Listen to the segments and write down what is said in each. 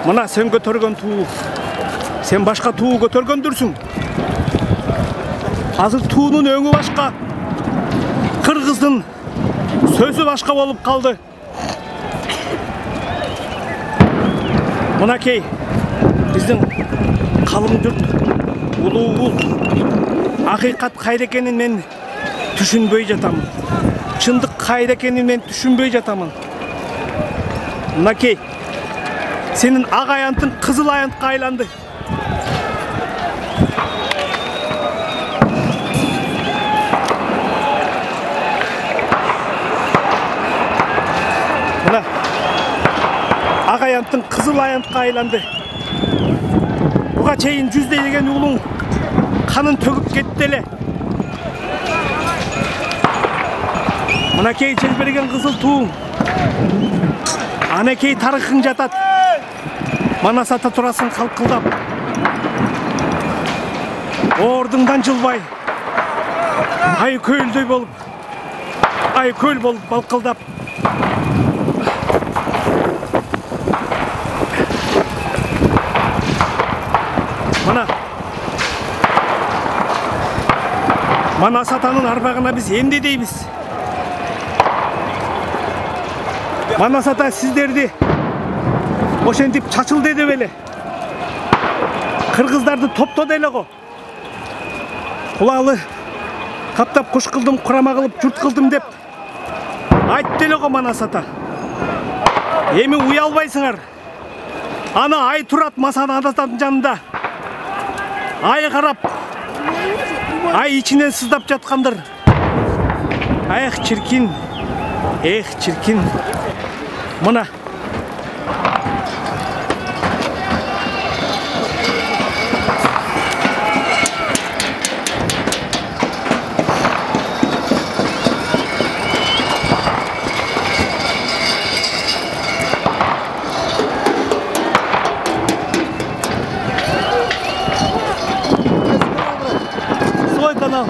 Мына сен көтөргөн туу, сен башка туу көтөргөндүрсүң. Азыр туунун өңү башка, кыргыздын сөзү башка болуп калды. Мынакей биздин калың журт, улуу ул акыйкат кайда экенин мен түшүнбөй жатамын. Чындык кайда экенин мен түшүнбөй жатамын. Мынакей senin ак аянтың кызыл аянтка айланды. Мына ак аянтың кызыл аянтка айланды. Буга чейин жүздеген улуң канын төгүп кетти эле. Мынакей желбереген кызыл тууң, анакей тарыхың жатат. Манасата турасың калкылдап, ордуңдан жылбай, ай көйлдөй болуп, ай көл болуп балкылдап. Мына Манасатанын арбагына биз эмне дейбиз? Манасата сиздерди ошентип чачыл деди беле. Кыргыздарды топто деле го. Кулалы каптап куш кылдым, курама кылып журт кылдым деп айтты деле го Манасата. Эми уялбайсыңар. Ана ай турат Манасатанын жанында. Ай карап, ай ичинен сыздап жаткандыр. Эх чиркин, эх чиркин. Мына свой канал,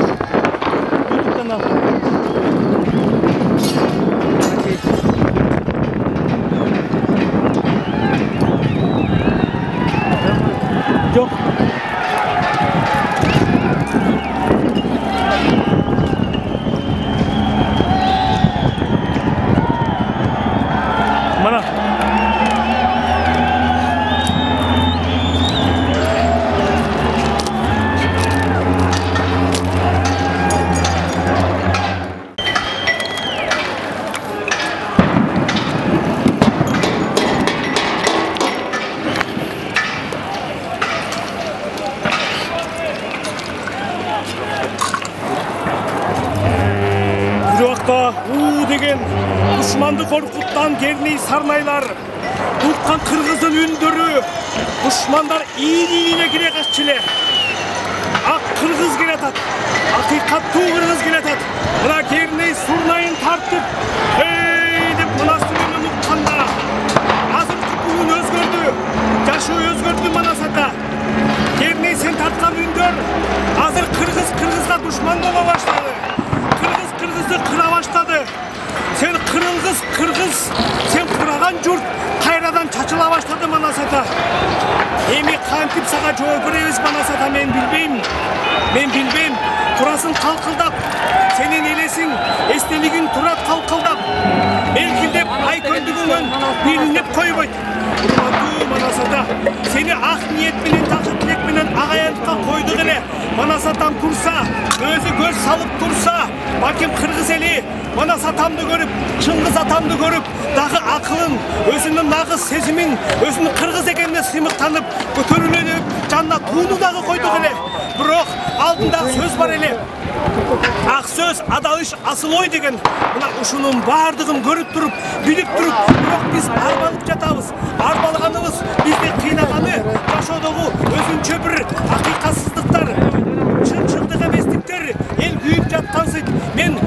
YouTube канал. Yok. Mana. Деген душманды коркуттан керней сарнайлар, уккан кыргыздын үндөрү, душмандар ийине кире каччы эле. Ак кыргыз келатат, акыйкаттуу кыргыз келатат. Мына керней сурнайын тартып, эй деп мынасынын укканда, азыркы бүгүн өзгөрдү, жашоо өзгөрдү Манасата. Керней сен тарткан үндөр азыр кыргызга душман боло баштады. Кыргызды кыра баштады. Sen kırgız, sen kıragan jurt kayradan çaçıla başladı Manasata. Emi kantip sağa жооп беребиz Manasata, men bilbeyim. Turasın kalkıldap, senin elesing, esteligin turat kalkıldap. Elkildep ay köndügünden bilinip koyboyt. Urmаттуу Manasata, seni ak niyet bilen, takı tilek bilen ağayantıkka koyduk ele. Manasatan tursa, özü göz salıp tursa, bakim kırgız eli, Manasatamды көрүп, Чыңгыз атамды көрүп, дагы акылын, өзүнүн нагыз сезимин, өзүнүн кыргыз экенине сыймыктанып, көтөрүлүп, жанына тууну дагы койдук эле. Бирок алдында сөз бар эле. Ак сөз, адал иш, асыл ой деген. Мына ушунун бардыгын көрүп туруп, билип туруп, бирок биз арбалып жатабыз. Арбалганыбыз бизди кыйнаганы, жашоодогу өзүнчө бир акыйкатсыздыктар, чынчылдык эместиктер, эл күйүп жаткансыйт. Мен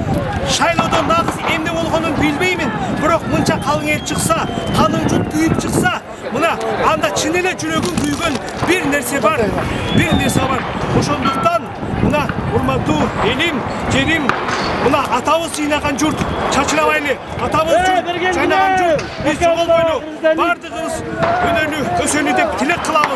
шайлоодон нагыз эмне болгонун билбеймин. Бирок мынча калың эл чыкса, канын жут күйүп чыкса, мына анда чын эле жүрөгүн күйгөн бир нерсе бар. Ошондуктан мына урматтуу элим, жерим, мына атабыз жыйнаган журт, чачырабайлы. Атабыз жайнаган журт, биз жоголбойлу. Бардыгыбыз өнөрлүү, өсөлүү. Dilek kılavuz.